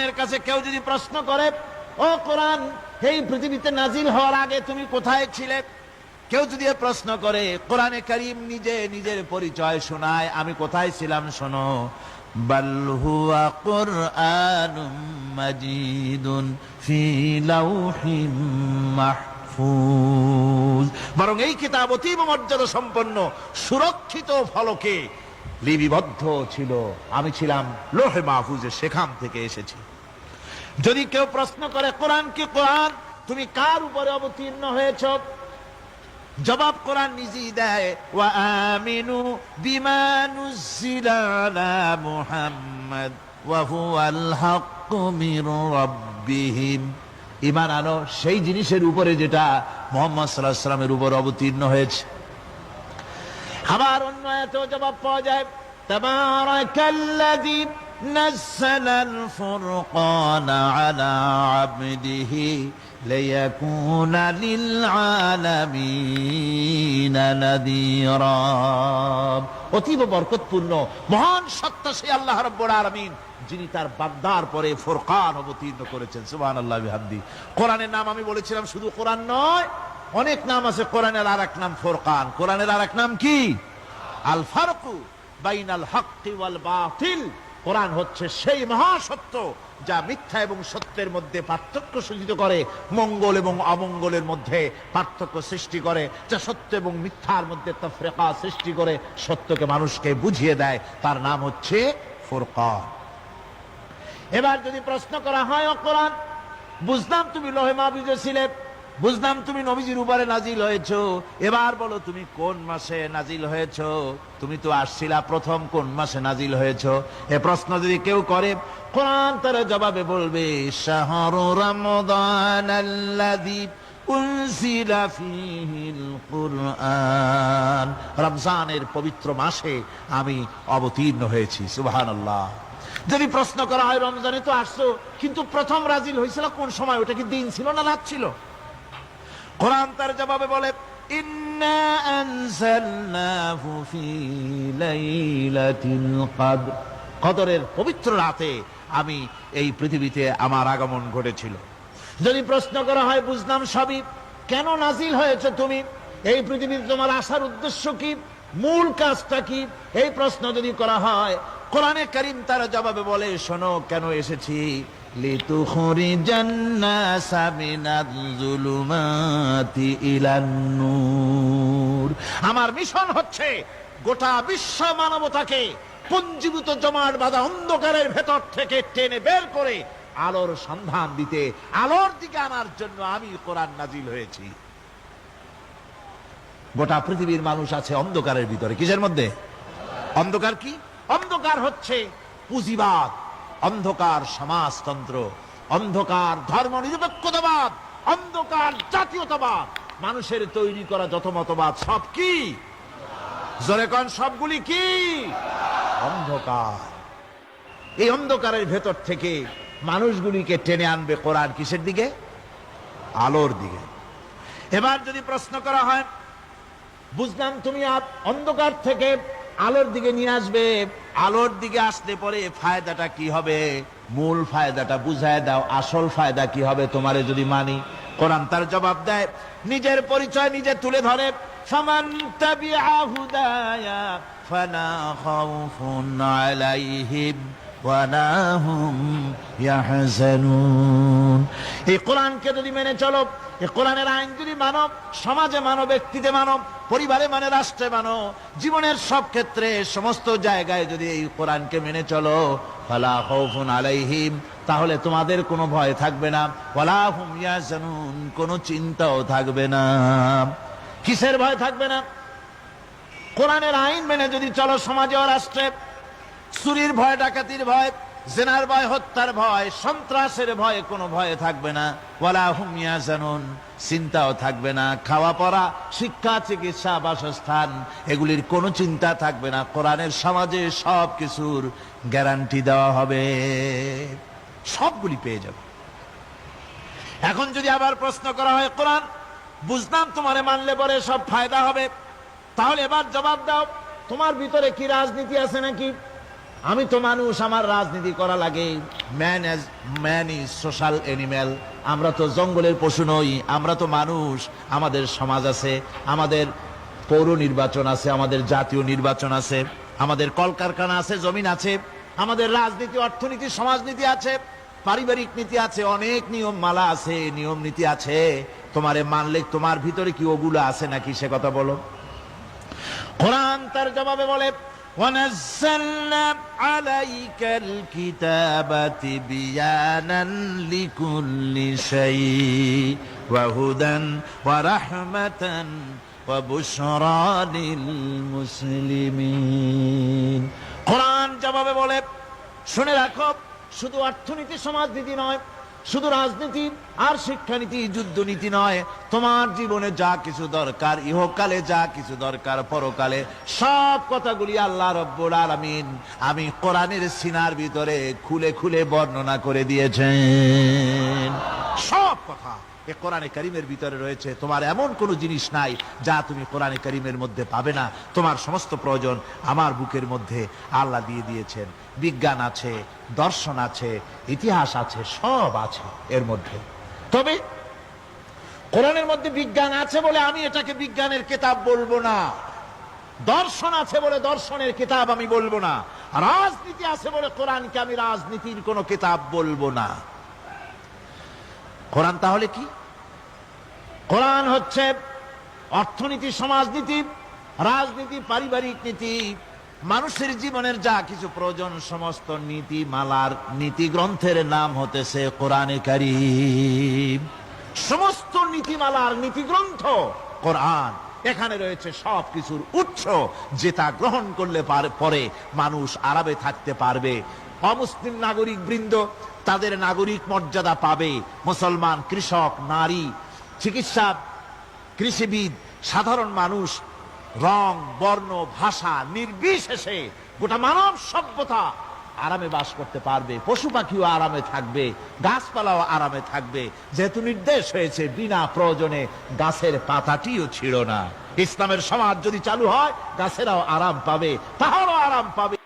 কোরআনের কাছে কেউ যদি প্রশ্ন করে, ও কোরআন, এই পৃথিবীতে নাজিল হওয়ার আগে তুমি কোথায় ছিলে? কেউ যদি প্রশ্ন করে, কোরআনে কারীম নিজে নিজের পরিচয় শোনায়, আমি কোথায় ছিলাম শোনো। বাল হুয়া কুরআনুম মাজিদুন ফি লাউহিম মাহফুজ, বরং এই কিতাব অতীব মর্যাদা সম্পন্ন সুরক্ষিত ফলকে লিপিবদ্ধ ছিল, আমি ছিলাম লৌহে মাহফুজে, সেখান থেকে এসেছি। যদি কেউ প্রশ্ন করে, কোরআন কি কোরআন, তুমি কার উপরে অবতীর্ণ হয়েছ? জবাব কোরআন নিজেই দেয়, ওয়া আমিনু বিমা নুজিলা আলা মুহাম্মাদ ওয়া হুয়াল হাক্কু মির রাব্বিহিম, ঈমান আনো সেই জিনিসের উপরে যেটা মুহাম্মদ সাল্লাল্লাহু আলাইহি ওয়াসাল্লামের উপর অবতীর্ণ হয়েছে। আবার অন্য আয়াতেও জবাব পাওয়া যায়, তাবারাকাল্লাযী নাযালাল ফুরকানা আলা আবদিহি লিয়াকুনা লিল আলামিনা নাযীরা, অতীব বরকতপূর্ণ মহান সত্তা সেই আল্লাহ রাব্বুল আলামিন, যিনি তার বান্দার পরে ফুরকান অবতীর্ণ করেছেন। সুবহানাল্লাহি ওয়া বিহামদিহি। কোরআনের নাম আমি বলেছিলাম শুধু কোরআন নয়, অনেক নাম আছে। কোরআনের আরেক নাম ফুরকান। কোরআনের আরেক নাম কি? আল ফারকু বাইনাল হাক্কি ওয়াল বাতিল। কোরআন হচ্ছে সেই মহাসত্য যা মিথ্যা এবং সত্যের মধ্যে পার্থক্য সূচিত করে, মঙ্গল এবং অমঙ্গলের মধ্যে পার্থক্য সৃষ্টি করে, যা সত্য এবং মিথ্যার মধ্যে তাফরিকা সৃষ্টি করে, সত্যকে মানুষকে বুঝিয়ে দেয়। তার নাম হচ্ছে ফুরকান। এবার যদি প্রশ্ন করা হয়, ও কোরআন, বুঝলাম তুমি লৌহে মাহফুজে ছিলে, বুঝলাম তুমি নবীজির উপরে নাজিল হয়েছো, এবার বলো তুমি কোন মাসে নাজিল হয়েছো? তুমি তো আসছিলা প্রথম কোন মাসে নাজিল হয়েছো? এ প্রশ্ন যদি কেউ করে, কোরআন তার জবাবে বলবে, শাহরু রমাদানাল্লাযী উনজিলা ফীহিল কুরআন, রমজানের পবিত্র মাসে আমি অবতীর্ণ হয়েছি। সুবহানাল্লাহ। যদি প্রশ্ন করা হয়, রমজানে তো আসছো, কিন্তু প্রথম নাজিল হয়েছিল কোন সময়? ওটা কি দিন ছিল না রাত ছিল? কোরআন তার জবাবে বলে, ইন্না আনজালনাহু ফি লাইলাতিল কদর, কদরের পবিত্র রাতে আমি এই পৃথিবীতে আমার আগমন ঘটেছিল। যদি প্রশ্ন করা হয়, বুঝলাম সবই, কেন নাজিল হয়েছে তুমি? এই পৃথিবীতে তোমার আসার উদ্দেশ্য কি? মূল কাজটা কি? এই প্রশ্ন যদি করা হয়, কোরআনে কারীম তার জবাবে বলে, শোনো কেন এসেছি। লিতুখরিজান নাসা মিনাজ যুলুমাতি ইলান নূর, আমার মিশন হচ্ছে গোটা বিশ্ব মানবতাকে পুঞ্জীভূত জমাট বাঁধা অন্ধকারের ভেতর থেকে টেনে বের করে আলোর সন্ধান দিতে, আলোর দিকে আনার জন্য আমি কোরআন নাজিল হয়েছি। গোটা পৃথিবীর মানুষ আছে অন্ধকারের ভিতরে। কিসের মধ্যে? অন্ধকার কি? অন্ধকার হচ্ছে পুঁজিবাদ, অন্ধকার সমাজতন্ত্র, অন্ধকার ধর্ম নিরপেক্ষতাবাদ, অন্ধকার জাতীয়তাবাদ। মানুষের তৈরি করা যত মতবাদ সব কি? জোরে কোন, সবগুলি কি? অন্ধকার। এই অন্ধকারের ভেতর থেকে মানুষগুলিকে টেনে আনবে কোরআন কিসের দিকে? আলোর দিকে। এবার যদি প্রশ্ন করা হয়, বুঝলাম তুমি অন্ধকার থেকে আলোর দিকে নিয়ে আসবে, আলোর দিকে আসলে পরে ফায়দাটা কি হবে? মূল ফায়দাটা বুঝায় দাও, আসল ফায়দা কি হবে তোমারে যদি মানি? কোরআন তার জবাব দেয়, নিজের পরিচয় নিজে তুলে ধরে, ফামান তাবিআ হুদায়া ফালা খাউফুন আলাইহিম ওয়ালা হুম ইয়াহজানুন। এই কোরআনকে যদি মেনে চলো, এই কোরআনের আইন যদি মানো, সমাজে মানো, ব্যক্তিতে মানো, পরিবারে মানে, রাষ্ট্রে মানো, জীবনের সব ক্ষেত্রে সমস্ত জায়গায় যদি এই কোরআনকে মেনে চলো, ফালা খাউফুন আলাইহিম, তাহলে তোমাদের কোনো ভয় থাকবে না, ওয়ালা হুম ইয়াহজানুন, কোনো চিন্তাও থাকবে না। কিসের ভয় থাকবে না? কোরআনের আইন মেনে যদি চলো সমাজে ও রাষ্ট্রে, চুরির ভয়, ডাকাতির ভয়, জিনার ভয়, হত্যার ভয়, সন্ত্রাসের ভয়, কোনো ভয় থাকবে না। ওয়ালা হুম ইয়াহজানুন, চিন্তাও থাকবে না। খাওয়া পড়া, শিক্ষা, চিকিৎসা, বাসস্থান, এগুলির কোনো চিন্তা থাকবে না। কোরআনের সমাজে সব কিছুর গ্যারান্টি দেওয়া হবে, সবগুলি পেয়ে যাবে। এখন যদি আবার প্রশ্ন করা হয়, কোরআন বুঝলাম তোমারে মানলে পরে সব ফায়দা হবে, তাহলে এবার জবাব দাও, তোমার ভিতরে কি রাজনীতি আছে নাকি? আমি তো মানুষ, আমার রাজনীতি করা লাগে। Man is social animal. আমরা তো জঙ্গলের পশু নই, আমরা তো মানুষ। আমাদের সমাজ আছে, আমাদের পৌর নির্বাচন আছে, আমাদের জাতীয় নির্বাচন আছে, আমাদের কলকারখানা আছে, জমিন আছে, আমাদের রাজনীতি, অর্থনীতি, সমাজনীতি আছে, পারিবারিক নীতি আছে, অনেক নিয়ম মালা আছে, নিয়ম নীতি আছে। তোমারে মানলে তোমার ভিতরে কি ওগুলো আছে নাকি, সে কথা বলো। কোরআন তার জবাবে বলে, وَنَزَّلْنَا عَلَيْكَ الْكِتَابَ تِبْيَانًا لِكُلِّ شَيْءٍ وَهُدًى وَرَحْمَةً وَبُشْرَى لِلْمُسْلِمِينَ। কোরআন জবাবে বলে, শুনে রাখো, শুধু অর্থনীতি সমাজনীতি নয়, শুধু রাজনীতি আর শিক্ষানীতি যুদ্ধনীতি নয়, তোমার জীবনে যা কিছু দরকার, ইহকালে যা কিছু দরকার, পরকালে সব কথাগুলি আল্লাহ রব্বুল আলামিন আমি কোরআনের সিনার ভিতরে খুলে খুলে বর্ণনা করে দিয়েছেন। সব কথা এ কোরআনে কারীমের ভিতরে রয়েছে। তোমার এমন কোন জিনিস নাই যা তুমি কোরআনে কারীমের মধ্যে পাবে না। তোমার সমস্ত প্রয়োজন আমার বুকের মধ্যে আল্লাহ দিয়ে দিয়েছেন। বিজ্ঞান আছে, দর্শন আছে, ইতিহাস আছে, সব আছে এর মধ্যে। তবে কোরআনের মধ্যে বিজ্ঞান আছে বলে আমি এটাকে বিজ্ঞানের কিতাব বলবো না, দর্শন আছে বলে দর্শনের কিতাব আমি বলবো না, রাজনীতি আছে বলে কোরআনকে আমি রাজনীতির কোন কিতাব বলবো না। কোরআন তাহলে কি? কোরআন হচ্ছে অর্থনীতি, সমাজনীতি, রাজনীতি, পারিবারিক নীতি, মানুষের জীবনের যা কিছু প্রয়োজন, সমস্ত নীতি মালার নীতি গ্রন্থের নাম হতেছে কোরআনে কারীম। সমস্ত নীতিমালার নীতি গ্রন্থ কোরআন। এখানে রয়েছে সব কিছুর উৎস, যেটা গ্রহণ করলে পরে মানুষ আরামে থাকতে পারবে। অমুসলিম নাগরিক বৃন্দ তাদের নাগরিক মর্যাদা পাবে। মুসলমান, কৃষক, নারী, চিকিৎসা, কৃষিবিদ, সাধারণ মানুষ, রং, বর্ণ, ভাষা নির্বিশেষে গোটা মানব সভ্যতা আরামে বাস করতে পারবে। পশু পাখিও আরামে থাকবে, গাছপালাও আরামে থাকবে, যেহেতু নির্দেশ হয়েছে বিনা প্রয়োজনে গাছের পাতাটিও ছিঁড়ো না। ইসলামের সমাজ যদি চালু হয়, গাছেরাও আরাম পাবে, পাহাড়ও আরাম পাবে।